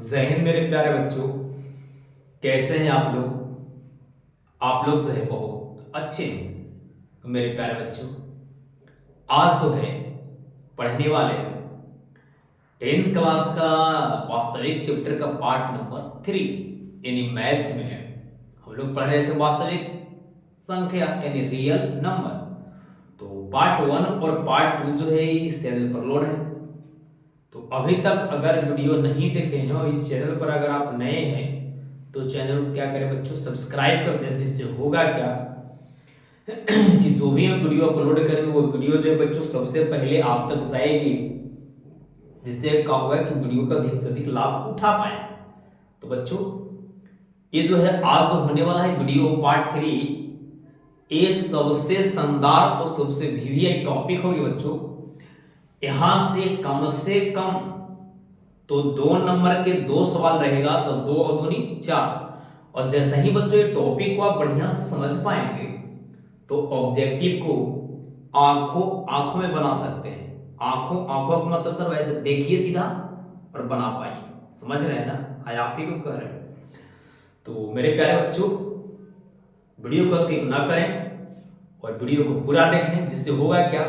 जय हिंद मेरे प्यारे बच्चों। कैसे हैं आप लोग? आप लोग जो है बहुत अच्छे हैं। तो मेरे प्यारे बच्चों, आज जो है पढ़ने वाले हैं 10th क्लास का वास्तविक चैप्टर का पार्ट नंबर 3 यानी मैथ में। हम लोग पढ़ रहे थे वास्तविक संख्या यानी रियल नंबर। तो पार्ट 1 और पार्ट 2 जो है इस चैनल पर लोड है। तो अभी तक अगर वीडियो नहीं देखे हैं और इस चैनल पर अगर आप नए हैं तो चैनल को क्या करें बच्चों, सब्सक्राइब कर दें। जिससे होगा क्या कि जो भी हम वीडियो अपलोड करेंगे वो वीडियो जो है बच्चों सबसे पहले आप तक जाएगी। जिससे क्या होगा कि वीडियो का अधिक से अधिक लाभ उठा पाए। तो बच्चों ये जो है आज जो होने वाला है वीडियो पार्ट 3, ये सबसे शानदार और सबसे वीवीआई टॉपिक होगी बच्चों। यहां से कम तो 2 नंबर के 2 सवाल रहेगा, तो 2 और दूनी 4। और जैसे ही बच्चों ये टॉपिक को आप बढ़िया से समझ पाएंगे तो ऑब्जेक्टिव को आंखों आंखों में बना सकते हैं। आंखों आंखों का मतलब सर वैसे देखिए सीधा और बना पाइए। समझ रहे हैं ना? आज आप ही को कह रहे हैं। तो मेरे प्यारे बच्चों, वीडियो को स्किप ना करें और वीडियो को पूरा देखें। जिससे होगा क्या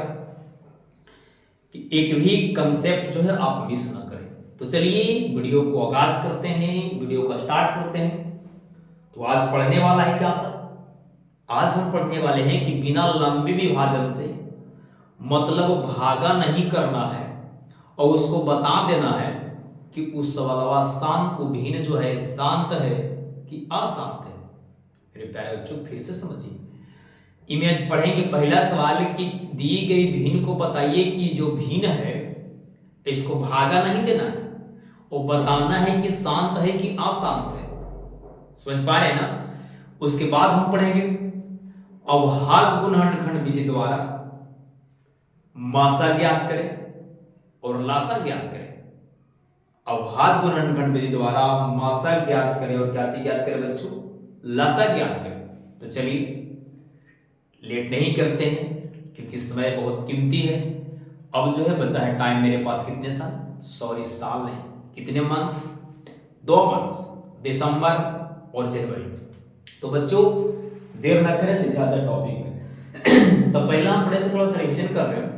कि एक भी कंसेप्ट जो है आप मिस ना करें। तो चलिए वीडियो को आगाज करते हैं, वीडियो का स्टार्ट करते हैं। तो आज पढ़ने वाला है क्या सर? आज हम पढ़ने वाले हैं कि बिना लंबे विभाजन से मतलब भागा नहीं करना है और उसको बता देना है कि उस सवालवा शांत भिन्न जो है शांत है कि अशांत है। मेरे प्यारे बच्चों फिर से समझिए। इमेज पढ़ेंगे। पहला सवाल कि दी गई भिन्न को बताइए कि जो भिन्न है इसको भागा नहीं देना है और बताना है कि शांत है कि अशांत है। समझ पा रहे हैं ना? उसके बाद हम पढ़ेंगे अवभाज्य गुणनखंड विधि द्वारा मासा ज्ञात करें और लासा ज्ञात करें। अवभाज्य गुणनखंड विधि द्वारा मासा ज्ञात करें और क्या चीज ज्ञात करें बच्चों? लासा ज्ञात करें। तो चलिए लेट नहीं करते हैं क्योंकि समय बहुत कीमती है। अब जो है बचा है टाइम मेरे पास कितने साल, सॉरी साल नहीं, कितने मंथ्स? 2 मंथ्स, दिसंबर और जनवरी। तो बच्चों देर ना करें, सीधे आते हैं टॉपिक में। तो पहला हम पढ़े थे, थोड़ा सा रिवीजन कर रहे हैं।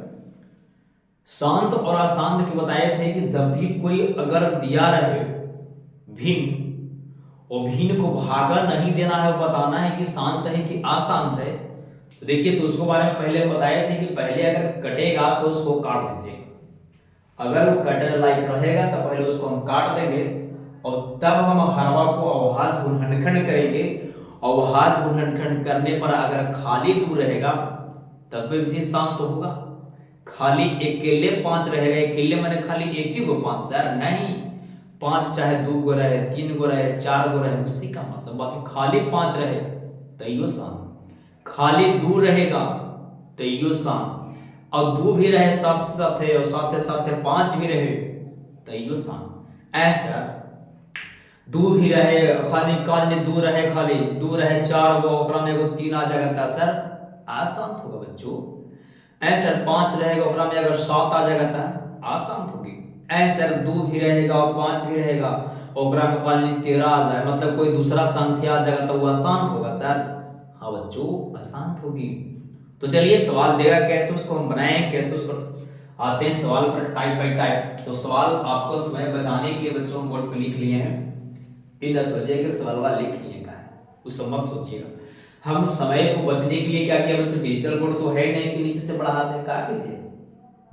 शांत और अशांत के बताए थे कि जब भी कोई अगर दिया रहे भिन्न और भिन्न को भागा नहीं देना है, बताना है कि शांत है कि अशांत है। तो देखिए तो उसको बारे में पहले बताए थे कि पहले अगर कटेगा तो उसको काट दीजिए। अगर वो कटने लायक रहेगा तो पहले उसको हम काट देंगे और तब हम हरवा को अवभाज्य गुणनखंड करेंगे। अवभाज्य गुणनखंड करने पर अगर खाली 2 रहेगा तब भी शांत होगा। खाली अकेले 5 रहेगा, अकेले मैंने खाली एक ही गो 5 सर नहीं, 5 चाहे 2 गो रहे, 3 गो रहे, 4 गो रहे, उसी का मतलब बाकी खाली 5 रहे तैयो शांत। खाली 2 रहेगा तैयो शांत और 2 भी रहे साथ साथ है और साथ साथ 5 भी रहे तैयो शांत। ऐसा 2 भी रहे खाली काल 2 रहे, खाली 2 रहे 4 गो ओकरा में एगो 3 आ जाएगा सर अशांत होगा बच्चों। ऐसा 5 रहेगा ओकरा में अगर 7 आ जाएगा तो अशांत होगी। ऐसा 2 भी रहेगा और 5 भी रहेगा ओकरा में काल 13 आ जाए मतलब कोई दूसरा संख्या आ जाएगा तो वो अशांत होगा सर। हाँ बच्चों अशांत होगी। तो चलिए सवाल देगा कैसे उसको हम बनाएं, कैसे उसको आते हैं सवाल पर टाइप बाय टाइप। तो सवाल आपको समय बचाने के लिए बच्चों हम बोर्ड पे लिख लिए हैं। इन सोचिए कि सवाल वाला लिख लिए का है, उस मत सोचिएगा। हम समय को बचने के लिए क्या किया बच्चों, डिजिटल बोर्ड तो है नहीं कि नीचे से बढ़ा दें। क्या कीजिए,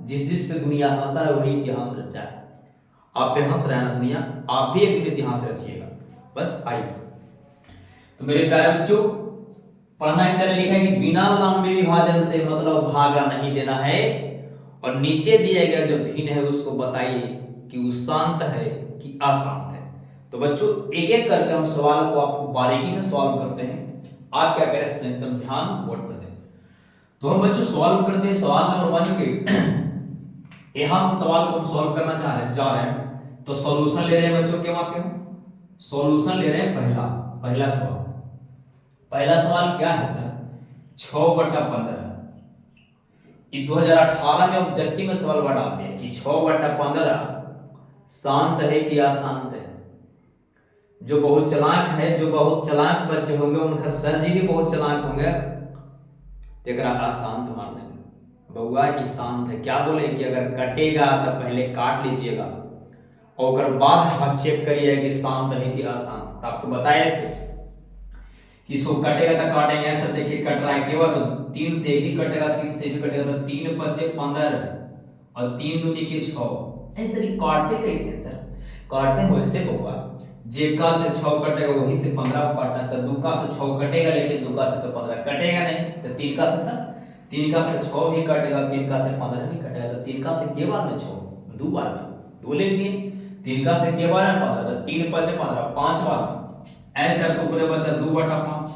जिस जिस पे दुनिया हंसा है वही इतिहास रचा है। आप पे हंस रहा है ना दुनिया, आप भी एक दिन इतिहास रचिएगा। बस आइए। तो मेरे प्यारे बच्चों पढ़ना क्या लिखा है कि बिना लंबे विभाजन से मतलब भागा नहीं देना है और नीचे दिया गया जो भिन्न है उसको बताइए कि वो शांत है कि अशांत है। तो बच्चों एक एक करके हम सवालों को आपको बारीकी से सॉल्व करते हैं। आप क्या करें, एकदम ध्यान बोर्ड पर दें। तो हम बच्चों सॉल्व करते हैं सवाल नंबर 1 के। यहां से सवाल को हम सॉल्व करना जा रहे हैं। तो सॉल्यूशन ले रहे हैं बच्चों के वाक्य सॉल्यूशन ले रहे हैं। पहला सवाल, पहला सवाल क्या है सर, 6/15। ये 2018 में ऑब्जेक्टिव में सवाल डालते हैं कि 6/15 शांत है कि अशांत है। जो बहुत चालाक है, जो बहुत चालाक बच्चे होंगे उनका सर जी भी बहुत चालाक होंगे, एकरा अशांत मान देंगे। बउआ ई शांत है। क्या बोले कि अगर कटेगा तो पहले काट लीजिएगा और बाद आप चेक करिए कि शांत है कि अशांत। तो आपको बताए थे कि इसको कटेगा तो काटेंगे ऐसा। देखिए कट रहा है, केवल 3 से भी कटेगा, 3 से भी कटेगा तो 3 बचे 15 और 3 दूनी के 6। ऐसे ही काटते कैसे सर? काटते हैं वैसे बउआ, जेका से 6 कटेगा वही से 15 काटना। तो दुका से 6 कटेगा, लेकिन दुका से तो 15 कटेगा नहीं। तो 3 का से सर 3 का से 6 भी कटेगा, 3 का से 15 भी कटेगा। तो 3 का से के बार में 6, 2 बार में 2 लिख दिए। 3 का से के बार में 15, तो 3 बचे 15, 5 बार में। ऐसे तो पूरे बचा 2/5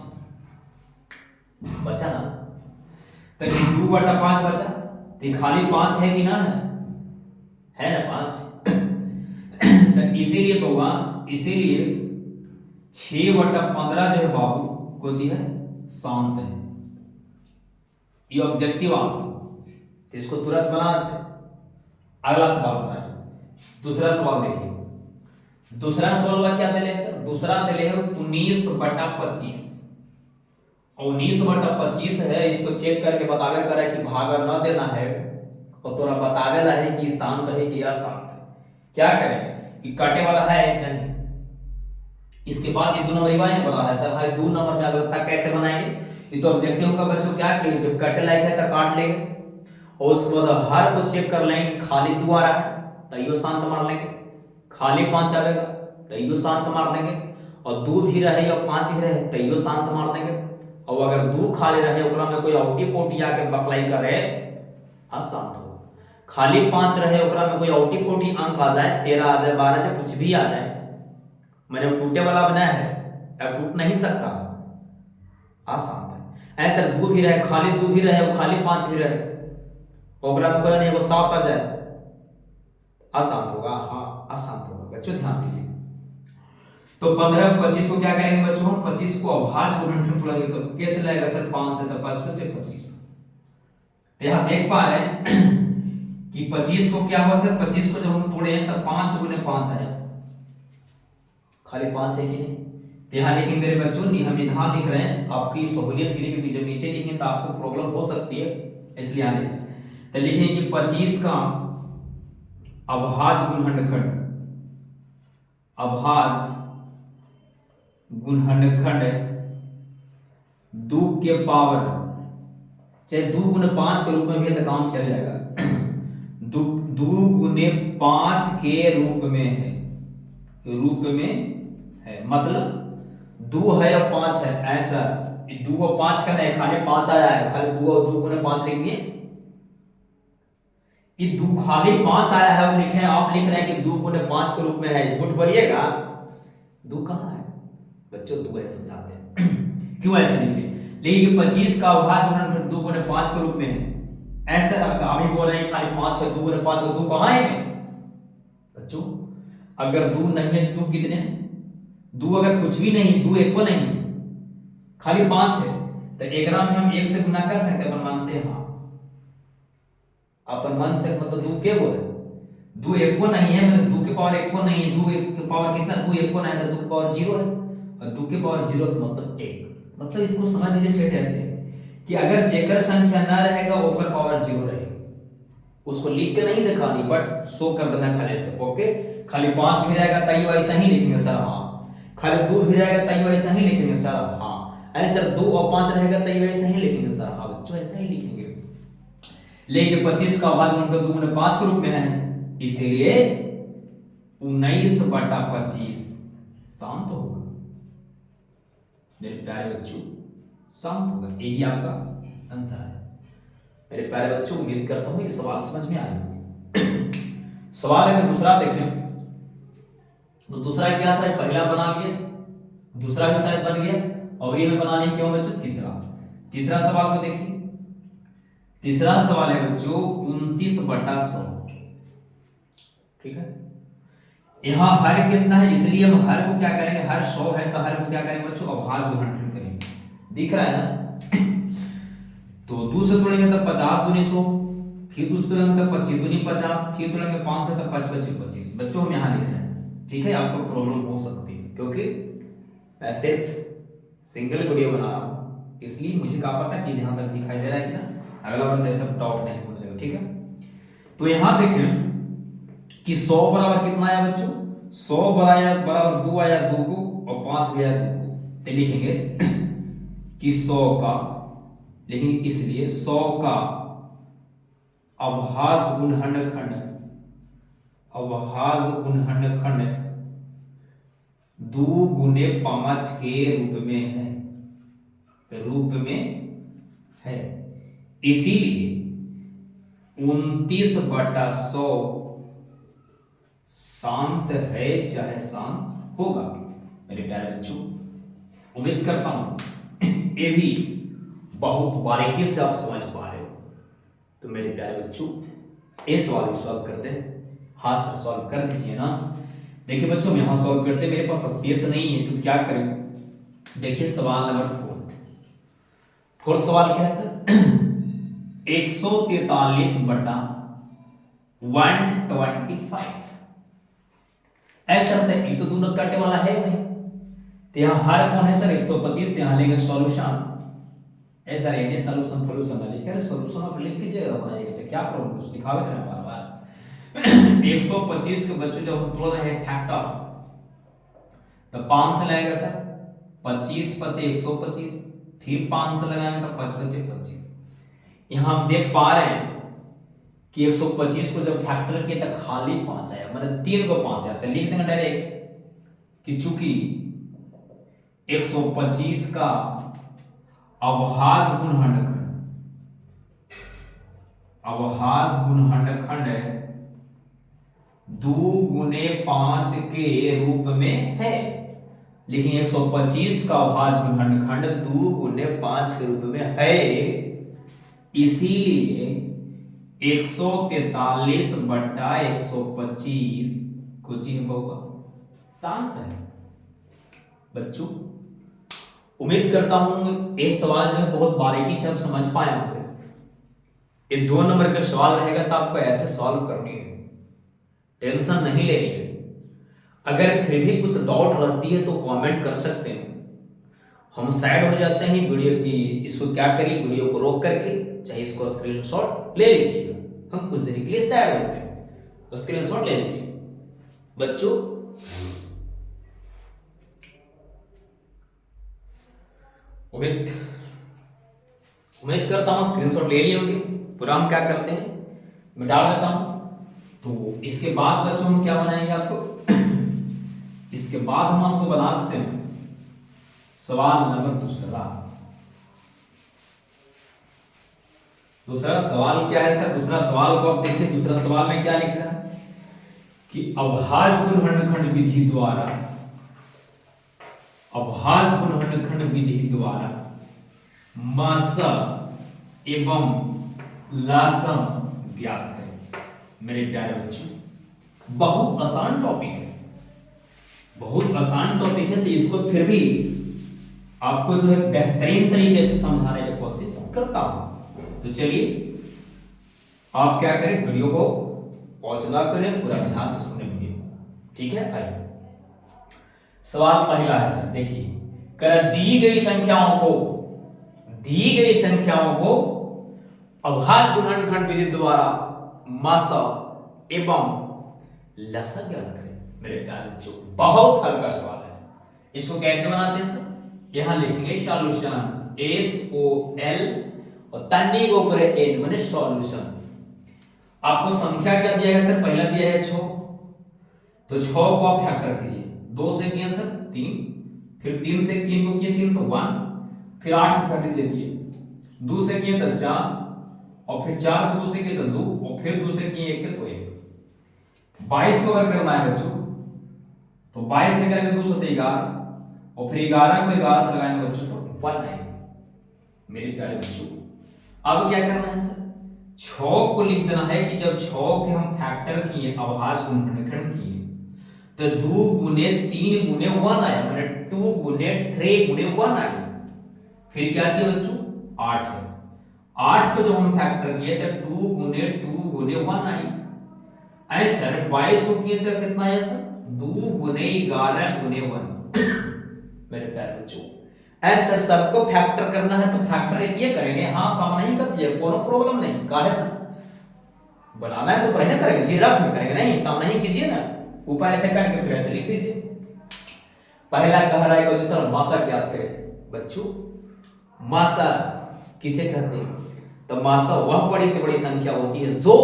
बचा ना। तो 2/5 बचा, तो खाली 5 है कि ना है ना 5। तो इसीलिए बउआ, इसीलिए 6/15 जो है बाबू को जी है शांत है। ये ऑब्जेक्टिव आप तो इसको तुरंत बना देते। अगला सवाल बनाए। दूसरा सवाल देखिए। दूसरा सवाल क्या दिले सर? दूसरा दिले है 19/25। और 19/25 है, इसको चेक करके बतावे करे कि भागा न देना है और तोरा बतावे ला है कि शांत है कि अशांत है। क्या करेंगे कि काटे वाला है नहीं, इसके बाद ये 2 नंबर वाला बनाना है सर। भाई 2 नंबर में अवस्था कैसे बनाएंगे? ये तो ऑब्जेक्टिव का बच्चों क्या कि जब कटे लायक है तो काट लेंगे और उसके बाद हर को चेक कर लेंगे कि खाली 2 आ रहा है तो यो शांत मार लेंगे, खाली 5 आवेगा तो यो शांत मार देंगे, और 2 भी रहे और 5 भी रहे तो यो शांत मार देंगे। और अगर 2 खाली रहे ओकरा में कोई औटी पोटी आके बकलाई करे अशांत हो। खाली 5 रहे ओकरा में कोई औटी पोटी अंक आ जाए, 13 आ जाए, 12 आ जाए, कुछ भी आ जाए, मैंने टूटे वाला बनाया है, अब टूट नहीं सकता, अशांत है। ऐसे 2 भी रहे, खाली 2 भी रहे और खाली 5 भी रहे, ओकरा में कोई नहीं वो 7 आ जाए, अशांत होगा। हाँ अशांत होगा बच्चों, ध्यान दीजिए। तो 15-25 को क्या करेंगे बच्चों? हम 25 को अभाज्य गुणनखंड तोड़ेंगे तो कैसे लगेगा सर? 5 से तो 5 बचे 25। तो यहां देख पा रहे हैं कि 25 को क्या हुआ सर? 25 को जब हम तोड़े हैं तब 5 गुने 5 आया, खाली 5 है कि नहीं? तो यहां लेकिन मेरे बच्चों हम निधान लिख रहे हैं आपकी सहूलियत के लिए, क्योंकि जब नीचे लिखेंगे तो आपको प्रॉब्लम हो सकती है, इसलिए यहां लिख रहे हैं। तो लिखेंगे कि 25 का अभाज्य गुणनखंड, अभाज्य गुणनखंड 2 के पावर, चाहे 2 गुने 5 के रूप में भी तो काम चल जाएगा। 2 गुने 5 के रूप में है, रूप में है, मतलब 2 है और 5 है, ऐसा 2 और 5 का नहीं, खाली 5 आया है, खाली 2 और 2 गुने 5 लिख दिए। ये 2 खाली 5 आया है और लिखे आप लिख रहे हैं कि 2 गुने 5 के रूप में है, झूठ बोलिएगा। 2 कहां है बच्चों? 2 है, समझाते हैं क्यों ऐसे लिखे। लेकिन 25 का अभाज्य गुणनखंड 2 गुने 5 के रूप में है, ऐसा आप ही बोल रहे हैं खाली 5 है, 2 गुने 5 है, 2 कहां है बच्चों? अगर 2 नहीं है तो 2 कितने हैं? 2 अगर कुछ भी नहीं, 2 एक को नहीं, खाली 5 है, तो एकरा में हम 1 से गुना कर सकते हैं अपन मन से। हाँ अपन मन से, मतलब 2 के गो है, 2 एक को नहीं है, मतलब 2 के पावर 1 को नहीं है, 2 के पावर कितना? 2 एक को नहीं है तो 2 के पावर 0 है, और 2 के पावर 0 मतलब 1। मतलब इसको समझ लीजिए ठेठ ऐसे कि अगर जेकर संख्या ना रहेगा ऊपर पावर 0 रहेगी, उसको लिख के नहीं दिखानी बट शो कर देना खाली ऐसे। ओके, खाली 5 भी रहेगा तैयो ऐसा ही लिखेंगे सर। हाँ खाली 2 भी रहेगा तैयो ऐसा ही लिखेंगे सर। हाँ ऐसे 2 और 5 रहेगा तैयो ऐसा ही लिखेंगे सर। हाँ बच्चों ऐसा ही लिखेंगे। लेकिन 25 का अभाज्य गुणनखंड 2 गुने 5 के रूप में है, इसीलिए 19/25 शांत होगा मेरे प्यारे बच्चों, शांत होगा। यही आपका आंसर है मेरे प्यारे बच्चों। उम्मीद करता हूं ये सवाल समझ में आए होंगे। सवाल अगर दूसरा देखें तो दूसरा क्या था? पहला बना लिए, दूसरा भी शायद बन गया, और ये में बनाने क्यों बच्चों? तीसरा सवाल को देखिए। तीसरा सवाल है बच्चों 29/100। ठीक है, यहां हर कितना है, इसलिए हम हर को क्या करेंगे? हर 100 है तो हर को क्या करेंगे बच्चों? अभाज्य गुणनखंड करेंगे। दिख रहा है ना? तो 2 से तोड़ेंगे तो 50 दूनी 100, फिर 2 से तोड़ेंगे तो 25 दूनी 50, फिर तोड़ेंगे 5 से तो 5 25 बच्चों हम यहां लिख रहे हैं। ठीक है, आपको प्रॉब्लम हो सकती है, क्योंकि मैं सिर्फ सिंगल वीडियो बना रहा हूँ, इसलिए मुझे क्या पता कि यहाँ तक दिखाई दे रहा है कि ना, अगला बार से सब डाउट नहीं होने देगा। ठीक है, तो यहाँ देखें कि 100 बराबर कितना आया बच्चों, 100 बराबर 2 आया 2 को, और 5 भी आया 2 को, तो लिखेंगे कि 100 का, लेकिन इसलिए 100 का अभाज्य गुणनखंड, अभाज्य गुणनखंड 2 गुने 5 के रूप में है, रूप में है। इसीलिए 29/100 शांत है चाहे शांत होगा। मेरे प्यारे बच्चों, उम्मीद करता हूं ये भी बहुत बारीकी से आप समझ पा रहे हो। तो मेरे प्यारे बच्चों, ये सवाल को सॉल्व करते हैं, हाथ से सॉल्व कर दीजिए ना। देखिए बच्चों, हम यहां सॉल्व करते, मेरे पास स्पेस नहीं है तो क्या करें। देखिए सवाल नंबर 4 सवाल क्या है सर, 143/125। ऐसा रहता है, एक तो दोनों काटने वाला है नहीं, तो यहाँ हर कौन है सर 125, तो यहाँ लेंगे सॉल्यूशन। ऐसा रहने सॉल्यूशन सॉल्यूशन ना लिखे, सॉल्यूशन आप लिख दीजिएगा, बनाइएगा, तो क्या प्रॉब्लम है, सिखावे थे ना बार बार। 125 के बच्चों जब हम तोड़ रहे हैं फैक्टर, तो 5 से लगाएगा सर 25 5 125, फिर 5 से लगाएंगे तो 5 5 25। यहां हम देख पा रहे हैं कि 125 को जब फैक्टर किया तो खाली 5 आया, मतलब 3 को 5 आया, तो लिख देंगे डायरेक्ट कि चूंकि 125 का अभाज्य गुणनखंड 2 गुने 5 के रूप में है। लेकिन 125 का अभाज्य गुणनखंड 2 गुने 5 के रूप में है, इसीलिए 143/125 कुछ ही होगा, शांत है। बच्चों, उम्मीद करता हूं ये सवाल जो बहुत बारीकी से आप समझ पाए होंगे। ये 2 नंबर का सवाल रहेगा तो आपको ऐसे सॉल्व करनी है, टेंशन नहीं लेनी है। अगर फिर भी कुछ डाउट रहती है तो कमेंट कर सकते हैं, हम साइड हो जाते हैं वीडियो की। इसको क्या करिए, वीडियो को रोक करके चाहे इसको स्क्रीनशॉट ले लीजिएगा, हम कुछ देर के लिए साइड होते हैं, तो स्क्रीनशॉट ले लीजिए। बच्चों, उम्मीद करता हूं स्क्रीनशॉट ले लिए होंगे। पूरा हम क्या करते हैं, मैं डाल देता हूं। तो इसके बाद बच्चों हम क्या बनाएंगे आपको, इसके बाद हम आपको बना देते हैं सवाल नंबर दूसरा सवाल क्या है सर। दूसरा सवाल को आप देखिए, दूसरा सवाल में क्या लिखा है कि अभाज्य गुणनखंड विधि द्वारा, अभाज्य गुणनखंड विधि द्वारा मसग एवं लसग ज्ञात करें। मेरे प्यारे बच्चों, बहुत आसान टॉपिक है, बहुत आसान टॉपिक है, तो इसको फिर भी आपको जो है बेहतरीन तरीके से समझाने की कोशिश करता हूं। तो चलिए, आप क्या करें, वीडियो को पॉज ना करें, पूरा ध्यान से सुने वीडियो, ठीक है। आइए, सवाल पहला है सर, देखिए, कर दी गई संख्याओं को अभाज्य गुणनखंड विधि द्वारा मसग एवं लसग ज्ञात करें। मेरे प्यारे बच्चों, बहुत हल्का सवाल है, इसको कैसे बनाते हैं सर। यहां लिखेंगे सॉल्यूशन, SOL और तन्नी के ऊपर n माने सॉल्यूशन। आपको संख्या क्या दिया है सर, पहला दिया है 6, तो 6 को आप फैक्टर कीजिए। 2 से किया सर 3, फिर 3 से 3 को किया 3 से 1, फिर 8 को कर लीजिए दिए, 2 से किए तो 4, और फिर 4 को 2 से किए तो 2, और फिर 2 से किए 1 तो 1। 22 को अगर करना है बच्चों, तो 22 से करेंगे 2 से 11, और फिर 11 को 11 से लगाएंगे बच्चों तो 1 है। मेरे प्यारे बच्चों, अब क्या करना है सर, 6 को लिख देना है कि जब 6 के हम फैक्टर किए, अभाज्य गुणनखंड किए, तो 2 गुने 3 गुने 1 आया, माने 2 गुने 3 गुने 1 आया। फिर क्या चाहिए बच्चों, 8 है। 8 को जब हम फैक्टर किए तो 2 गुने 1 आई। ऐसे 22 को किए तो कितना आया सर, 2 गुने 11 गुने 1 मेरे प्यारे बच्चों। ऐसा सबको फैक्टर करना है तो फैक्टर ये करेंगे, हाँ सामने ही कर दिए, कोनो प्रॉब्लम नहीं। काहे सर बनाना है तो पहले करेंगे जी, रफ में करेंगे नहीं, सामने ही कीजिए ना, ऊपर ऐसे करके फिर ऐसे लिख दीजिए। पहला कह रहा है कि सर मासा ज्ञात करें। बच्चों मासा किसे कहते हैं? तो मासा वह बड़ी से बड़ी संख्या होती है जो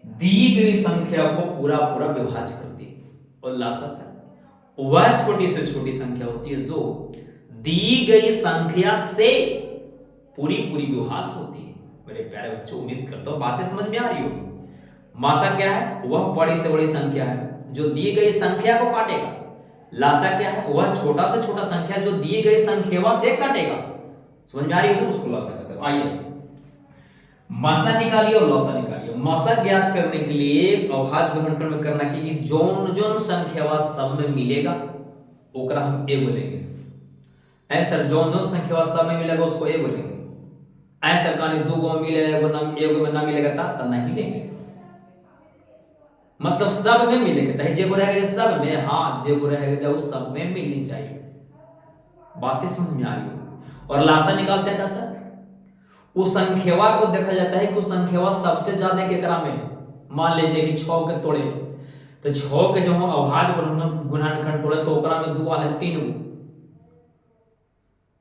दी गई संख्या को पूरा पूरा विभाज्य करती है, और लासा सर वह छोटी से छोटी संख्या होती है जो दी गई संख्या से पूरी पूरी विभाज्य होती है। मेरे प्यारे बच्चों उम्मीद करता हूं बातें समझ में आ रही होगी। मासा क्या है? वह बड़ी से बड़ी संख्या है जो दी गई संख्या को काटेगा। लासा क्या है? वह छोटा से छोटा संख्या जो दी गई संख्या से काटेगा। समझ में आ रही है? उसको लासा कहते हैं। आइए मासा निकालिए और लौसा निकालिए। मासा ज्ञात करने के लिए अभाज्य गुणनखंड में करना कि जोन जोन संख्या सब में मिलेगा ओकरा हम ए बोलेंगे। ऐसा जोन जोन संख्या सब में मिलेगा उसको ए बोलेंगे। ऐसा कहानी दो गो मिलेगा एगो में ना मिलेगा तब नहीं लेंगे, मतलब सब में मिलेगा, चाहे जेगो रहेगा सब में, हाँ जेगो रहेगा जो सब में मिलनी चाहिए। बातें समझ में आ रही है? और लासा निकालते हैं ना सर, उस संख्या को देखा जाता है कि उस संख्या सबसे ज्यादा केकरा में है। मान लीजिए कि 6 के तोड़े तो 6 के जब हम अभाज्य गुणनखंड तोड़े तो ओकरा में 2 आले 3 गो,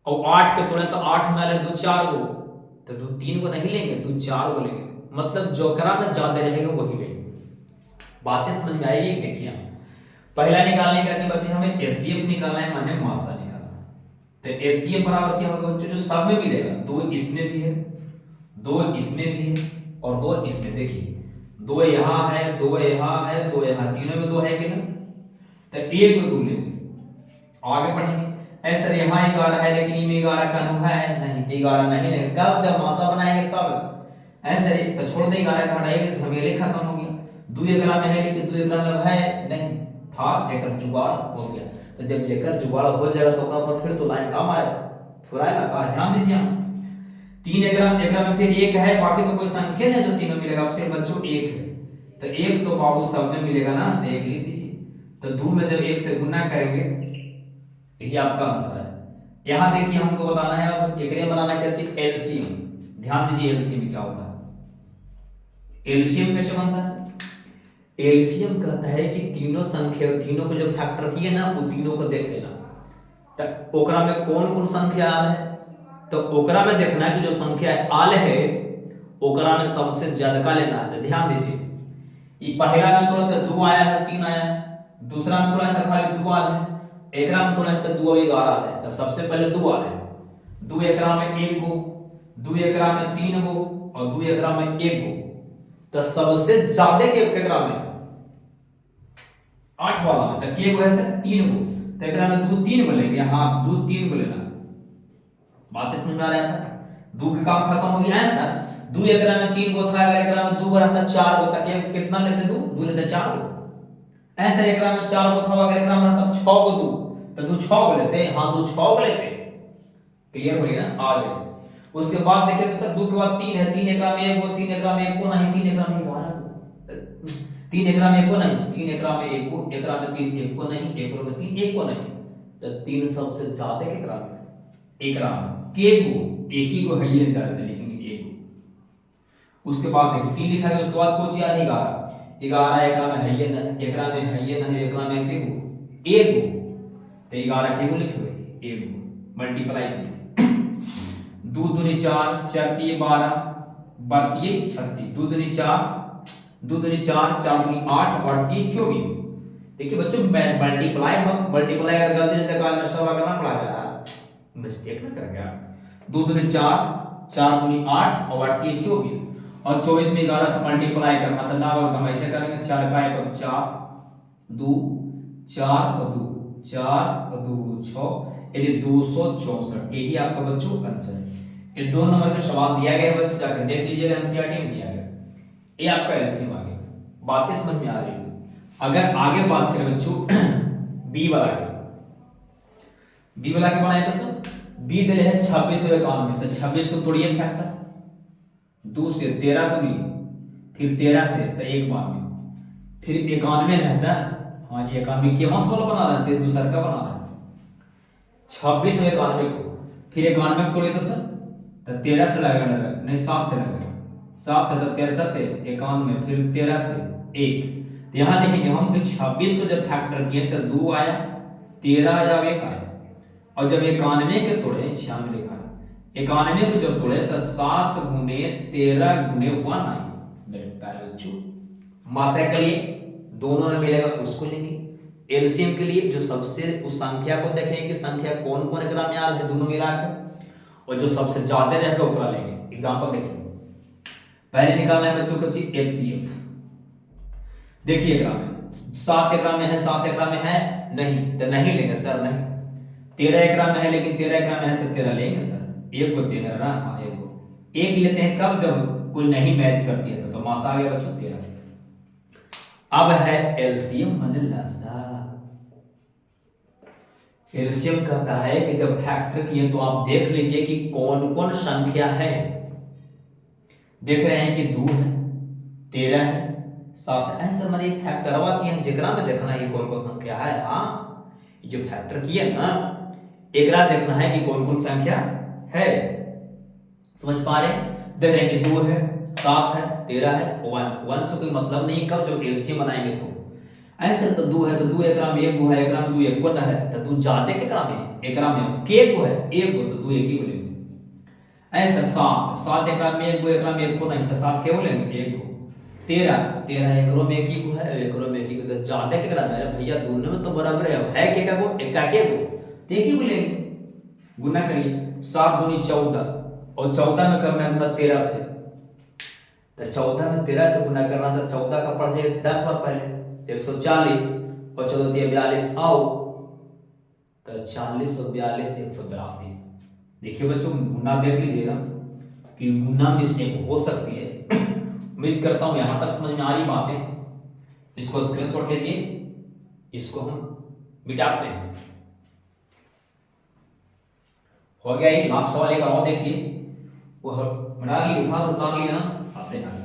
और 8 के तोड़े तो 8 में आले 2 4 गो, तो 2 3 गो नहीं लेंगे, 2 4 गो लेंगे, मतलब जोकरा में ज्यादा रहेगा वही लेंगे। बातें समझ में आएगी? देखिए पहला निकालने का चीज बच्चे हमें एचसीएफ निकालना है, माने मासा निकालना। तो एचसीएफ बराबर क्या होगा बच्चों? जो सब में मिलेगा, 2 इसमें भी है, 2 इसमें भी है और 2 इसमें। देखिए 2 यहाँ है, 2 यहाँ है, 2 यहाँ, तीनों में 2 है कि ना, तो एक 2 लेंगे, आगे बढ़ेंगे। ऐसा यहाँ 11 है लेकिन इनमें 11 का अनु है नहीं, तो 11 नहीं लेंगे। कब? जब मासा बनाएंगे तब। ऐसे तो छोड़ दे 11 का हटाएंगे, झमेले खत्म हो गया। 2 एकरा में है लेकिन 2 एकरा में है नहीं था, जेकर जुगाड़ हो गया। तो जब जेकर जुगाड़ हो जाएगा तो पर फिर तो लाइन काम आएगा, फुराएगा का। ध्यान दीजिए 3 एकरा में फिर 1 है, बाकी तो कोई संख्या नहीं जो तीनों मिलेगा, सिर्फ बच्चों 1 है, तो 1 तो बाबू सब में मिलेगा ना, तो 1 लिख दीजिए। तो 2 में जब 1 से गुना करेंगे यही आपका आंसर है। यहां देखिए हमको बताना है अब एकरे बनाना क्या चीज? एलसीएम। ध्यान दीजिए एलसीएम क्या होता है। एलसीएम कैसे बनता है? एलसीएम कहता है कि तीनों को जब फैक्टर किए ना, वो तीनों को देख लेना, तो ओकरा में कौन कौन संख्या आल है, तो ओकरा में देखना है कि जो संख्या आल है ओकरा में सबसे ज्यादा का लेना है। ध्यान दीजिए ये पहला में तो 2 आया है, 3 आया है, दूसरा में तो खाली 2 आल है, एकरा में तो 2 11 आल है, तो सबसे पहले 2 आल है। 2 एकरा में 1 गो, 2 एकरा में 3 गो और 2 एकरा में 1 गो, तो सबसे ज्यादा के एकरा में 8 वाला में, तो के गो है 3 गो, तो एकरा में 2 3 गो लेंगे, हां 2 3 गो लेना। बातें समझ में आ रहा था? 2 के काम खत्म हो गया है सर। 2 एकरा में 3 गो था, अगर एकरा में 2 गो रहता 4 गो, तक कितना लेते? 2 लेते 4 गो। ऐसे एकरा में 4 गो था, अगर एकरा में रहता 6 गो 2, तो 2 6 गो लेते, हां 2 6 गो लेते। क्लियर हो गया ना? आ गए। उसके बाद देखिए तो सर 2 के बाद 3 है, 3 एकरा में 1 गो, 3 एकरा में 1 गो नहीं, 3 एकरा में 11 गो, 3 एकरा में 1 गो नहीं, 3 एकरा में 1 गो, एकरा में 3 1 गो नहीं, एकरा में 3 1 गो नहीं, तो 3 सबसे ज्यादा के एकरा में, एकरा में के गो, एक ही गो है, ये ज्यादा लिखेंगे 1 गो। उसके बाद देखो 3 लिखा गया, उसके बाद कौन सी आ रही? 11 एकरा में है ये नहीं, एकरा में है ये नहीं, एकरा में के गो 1 गो, तो 11 के गो लिखे हुए 1 गो। मल्टीप्लाई कीजिए, 2 दूनी 4, 4 तीय 12, 12 तीय 36, 2 दूनी 4, 2 दूनी 4, 4 दूनी 8, 8 तीय 24। देखिए बच्चों मल्टीप्लाई अगर गलती से देखा मैं सब करना पड़ा गया, मिस्टेक ना कर गया। 2 दूनी 4, 4 दूनी 8 और 8 तीय 24, और 24 में 11 से मल्टीप्लाई करना, तो ना हम ऐसे करेंगे 4 का 1 और 4, 2 4 और 2 4 और 2 6, यानी 264। यही आपका बच्चों आंसर है। ये 2 नंबर का सवाल दिया गया है बच्चों, जाकर देख लीजिएगा, एनसीईआरटी में दिया गया। ये आपका एलसीएम आ गया। बातें समझ में आ रही है? अगर आगे बात करें बच्चों बी वाला के, बी वाला के बनाए तो सर बी दिले है 2691, तो 26 को तोड़िए फैक्टर, 2 से 13 दूनी, फिर 13 से तो 192, फिर 91 है सर, हाँ 91 के मास वाला बना रहा है, दूसरा का बना रहा है, 26 में 91 को, फिर 91 को तोड़े तो सर तो 13 से लगेगा, नहीं 7 से लगेगा, 7 से तो 13 7 91, फिर 13 से 1। तो यहाँ देखेंगे हम कि 26 को जब फैक्टर किए तो 2 आया, 13 आया, 1 आया, और जब 91 के तोड़े 96 लिखा, 91 को जब तोड़े तो 7 गुने 13 गुने 1 आई। मेरे प्यारे बच्चों, मासा के लिए दोनों में मिलेगा उसको लेंगे, एलसीएम के लिए जो सबसे उस संख्या को देखेंगे कि संख्या कौन कौन ग्राम में आ रहा है दोनों मिलाकर, और जो सबसे ज्यादा रहेगा उतना लेंगे। एग्जांपल देखिए, पहले निकालना है बच्चों को चीज एचसीएफ। देखिए ग्राम में 7 ग्राम में है, 7 ग्राम में है नहीं तो नहीं लेंगे सर, नहीं। 13 ग्राम में है लेकिन 13 ग्राम में है तो 13 लेंगे सर, एक को 13 रहा, हाँ एक को एक लेते हैं कब, जब कोई नहीं मैच करती है तो मासा आ गया बच्चों 13। अब है एलसीएम माने लसा। एलसीएम कहता है कि जब फैक्टर किए तो आप देख लीजिए कि कौन कौन संख्या है। देख रहे हैं कि 2 है, 13 है, 7 है, ऐसा मैंने फैक्टरवा किए जिकरा में देखना है कौन कौन संख्या है। हाँ, जो फैक्टर किए ना एकरा देखना है कि कौन कौन संख्या है, समझ पा रहे? देख रहे हैं कि 2 है, 7 है, 13 है, 1 से कोई मतलब नहीं कब जब एलसीएम बनाएंगे तो ऐसे तो 2 है तो 2 एकरा में 1 गो है, एकरा में 2 1 है तो 2 ज्यादा केकरा में, एकरा में के को है 1 गो तो 2 1 ही बोलेंगे। ऐसे 7 एकरा में 1 गो, एकरा में 1 को नहीं तो 7 के बोलेंगे 1 गो। 13 एकरो में 1 ही गो है, एकरो में 1 ही गो तो ज्यादा केकरा में भैया दोनों में तो बराबर है के का गो, एका के गो तो 1 ही बोलेंगे। गुना करिए 7 दूनी 14 और 14 में करना है 13 से, तो 14 में 13 से गुना करना तो 14 का पड़ जाए 10 बार पहले 140 और 14 दिया 42 आओ तो 40 और 42 182। देखिए बच्चों गुना देख लीजिएगा कि गुना मिस्टेक हो सकती है। उम्मीद करता हूं यहां तक समझ में आ रही बातें। इसको स्क्रीनशॉट लीजिए, इसको हम मिटाते हैं। हो गया ये लास्ट सवाल एक और देखिए, वो मिटा लिए उतार लिया ना आप देखा।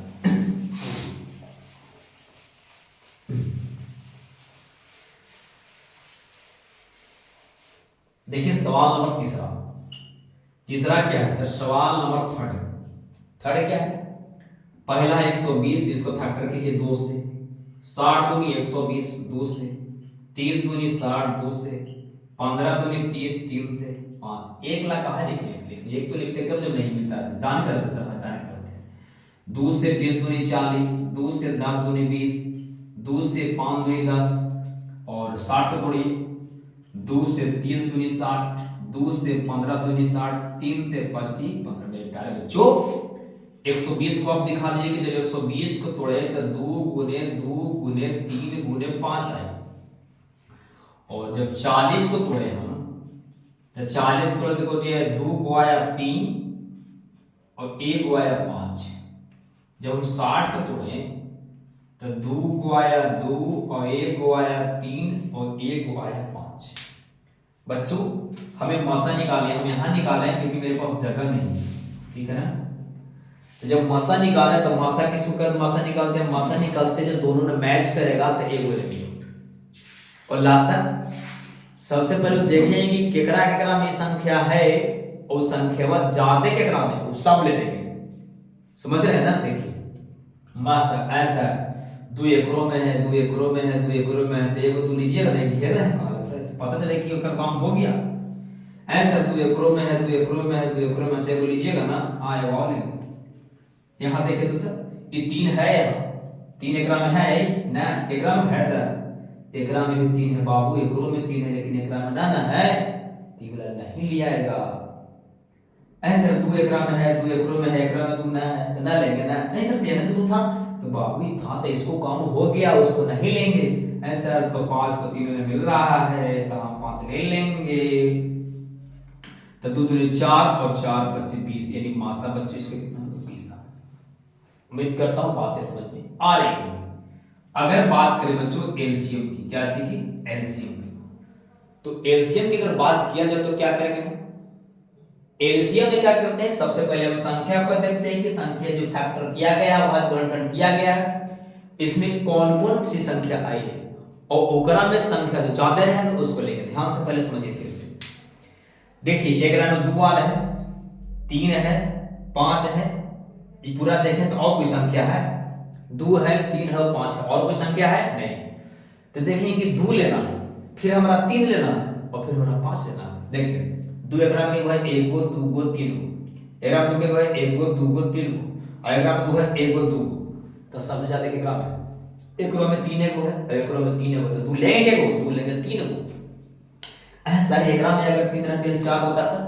देखिए सवाल नंबर तीसरा क्या है सर? सवाल नंबर थर्ड क्या है? पहला 120 जिसको फैक्टर कीजिए 2 से, 60 दूनी 120 2 से, 30 दूनी 60 2 से, 15 दूनी 30 3 से, 5 1 लाख कहा लिखिए एक तो लिखते कब जब नहीं मिलता था, जान करते सर, जान करते। 2 से 20 दूनी 40, 2 से 10 दूनी 20, 2 से 5 दूनी 10 और 60 को तोड़िए, 2 से 30 दूनी 60, 2 से 15 दूनी 60, 3 से 25 15। मेरे प्यारे बच्चों 120 को आप दिखा दीजिए कि जब 120 को तोड़े तो 2 गुने 3 गुने 5 आए, और जब 40 को तोड़े हम तो 40 को देखो जी 2 को आया 3 और 1 को आया 5। जब हम 60 को तोड़े तो 2 को आया 2 और 1 को आया 3 और 1 को आया 5। बच्चों हमें मासा निकालना है, हम यहां निकाल रहे हैं क्योंकि मेरे पास जगह नहीं है, ठीक है ना। तो जब मासा निकाले तो मासा किस वक्त मासा निकालते हैं? मासा निकालते जब दोनों ने मैच करेगा तो एक बोलेंगे। और लासा सबसे पहले देखेंगे कि केकरा में संख्या है और संख्या ज्यादा केकरा में, वो सब ले लेंगे, समझ रहे हैं ना। देखिए मासा ऐसा 2 एकड़ों में है, 2 एकड़ों में है, 2 एकड़ों में है तो एक 2 लीजिएगा नहीं घेर रहे हैं, पता चले कि उसका काम हो गया। ऐसा 2 एकड़ों में है, 2 एकड़ों में है, 2 एकड़ों में है तो लीजिएगा ना, हाँ ये वाले यहाँ देखिए तो सर ये 3 है, यहाँ 3 एकड़ा में है ना, एकड़ा में है सर, एकड़ा में भी 3 है बाबू, एकड़ों में 3 है लेकिन एकड़ा में ना है, तीवला नहीं लिया आएगा। ऐसे 2 एकड़ा में है, 2 एकड़ों में है, एकड़ा में 2 ना है तो ना लेंगे ना, नहीं सर देना तो था तो बाबू ही था तो इसको काम हो गया, उसको नहीं लेंगे। ऐसा तो 5 तो 3 में मिल रहा है तो हम 5 ले लेंगे। तो 2 दूनी 4 और 4 25 20, यानी मासा 25 के कितना 20। उम्मीद करता हूं बातें समझ में आ रही होंगी। अगर बात करें बच्चों एलसीएम की, क्या चीज की? एलसीएम की। तो एलसीएम की अगर बात किया जाए तो क्या करेंगे? एलसीएम में क्या करते हैं? सबसे पहले हम संख्या को देखते हैं कि संख्या जो फैक्टर किया गया है, भाज्य किया गया है, इसमें कौन कौन सी संख्या आई है और ओकरा में संख्या जो ज्यादा रहेगा उसको लेंगे। ध्यान से पहले समझिए फिर से। देखिए एक ग्राम में 2 वाला है, 3 है, 5 है, ये पूरा देखें तो और कोई संख्या है, 2 है, 3 है और 5 है, और कोई संख्या है नहीं। तो देखिए कि 2 लेना है, फिर हमारा 3 लेना है और फिर हमारा 5 लेना है। देखिए 2 एक ग्राम में है 1 गो 2 गो 3 गो, एक ग्राम 2 के है 1 गो 2 गो 3 गो, और एक ग्राम 2 है 1 गो 2 गो। तो सबसे ज्यादा के ग्राम है, एक ग्राम में 3 गो है और एक ग्राम में 3 गो, तो 2 लेंगे गो, 2 लेंगे 3 गो। सर एक ग्राम में अगर 3 रहते हैं 4 होता सर,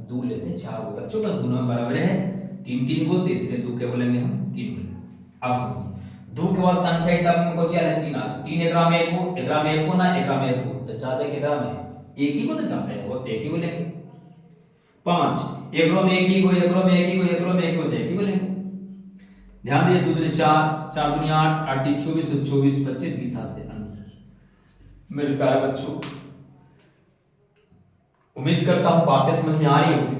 2 लेते हैं 4 होता, चलो बस दोनों बराबर है, 3 3 गो, तो इसलिए 2 के बोलेंगे हम 3 बोलेंगे। अब समझिए 2 के बाद संख्या हिसाब में को चाहिए 3 आ, 3 एक ग्राम में 1 गो, एक ग्राम में 1 गो ना, एक ग्राम में 1 गो, तो ज्यादा के ग्राम है एक ही को, तो ज्यादा है वो तो एक ही बोलेंगे। 5 एक ग्राम में 1 ही गो, एक ग्राम में 1 ही गो, एक ग्राम में 1 ही गो, तो एक ही बोलेंगे। ध्यान दीजिए 2 दूनी 4, 4 दूनी 8, 8 3 24, 24 25 20 हाथ से आंसर। मेरे प्यारे बच्चों, उम्मीद करता हूं बातें समझ में आ रही होगी।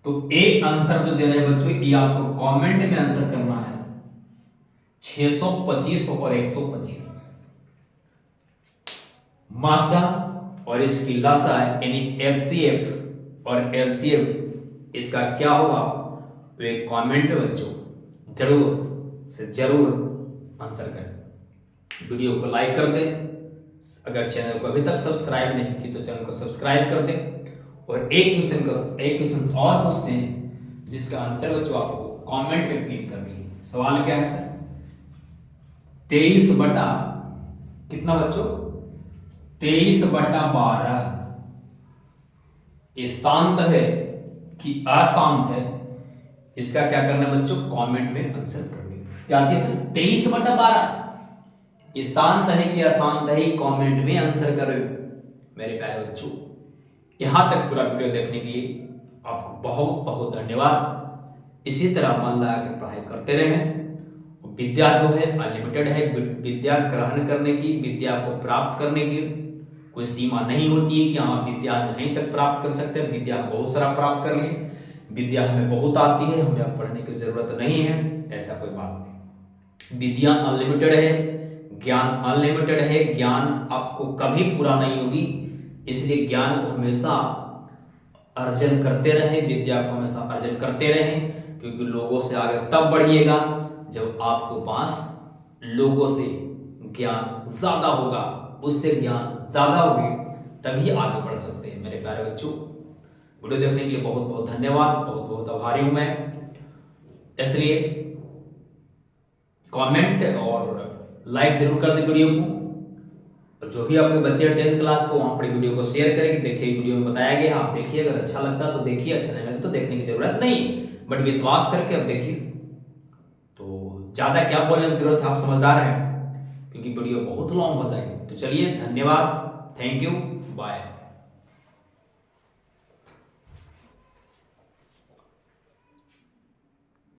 तो एक आंसर जो दे रहे हैं बच्चों, ये आपको कमेंट में आंसर करना है 625 और 125। मासा और इसकी लसा यानी एचसीएफ और एलसीएम इसका क्या होगा, तो एक कमेंट में बच्चों जरूर से जरूर आंसर करें। वीडियो को लाइक कर दें, अगर चैनल को अभी तक सब्सक्राइब नहीं की तो चैनल को सब्सक्राइब कर दें। और एक क्वेश्चन और पूछते हैं जिसका आंसर बच्चों आपको कमेंट में पिन करनी है। सवाल क्या है सर, 23 बटा कितना बच्चों, 23 बटा 12 ये शांत है कि अशांत है, इसका क्या करना है बच्चों, कमेंट में आंसर करनी है। क्या चीज, 23 बटा 12 ये शांत है कि अशांत है, कमेंट में आंसर करो मेरे प्यारे बच्चों। यहां तक पूरा वीडियो देखने के लिए आपको बहुत बहुत धन्यवाद। इसी तरह मन लगा के पढ़ाई करते रहें। विद्या जो है अनलिमिटेड है, विद्या ग्रहण करने की, विद्या को प्राप्त करने की कोई सीमा नहीं होती है कि हम विद्या नहीं तक प्राप्त कर सकते। विद्या बहुत सारा प्राप्त कर लिए, विद्या हमें बहुत आती है, हमें अब पढ़ने की जरूरत नहीं है, ऐसा कोई बात नहीं। विद्या अनलिमिटेड है, ज्ञान अनलिमिटेड है, ज्ञान आपको कभी पूरा नहीं होगी, इसलिए ज्ञान को हमेशा अर्जन करते रहें, विद्या को हमेशा अर्जन करते रहें, क्योंकि लोगों से आगे तब बढ़िएगा जब आपको पास लोगों से ज्ञान ज्यादा होगा, उससे ज्ञान ज्यादा होगी, तभी आगे बढ़ सकते हैं मेरे प्यारे बच्चों। वीडियो देखने के लिए बहुत बहुत धन्यवाद, बहुत बहुत आभारी हूं मैं। इसलिए कमेंट और लाइक जरूर कर दें वीडियो को। जो भी आपके बच्चे 10th क्लास को वहां पर वीडियो को शेयर करें कि देखिए वीडियो में बताया गया, आप देखिए, अगर अच्छा लगता तो देखिए, अच्छा नहीं लगता तो देखने की जरूरत नहीं, बट विश्वास करके अब देखिए। तो ज्यादा क्या बोलने की जरूरत है, आप समझदार हैं, क्योंकि वीडियो बहुत लॉन्ग हो जाएगी। तो चलिए धन्यवाद, थैंक यू, बाय।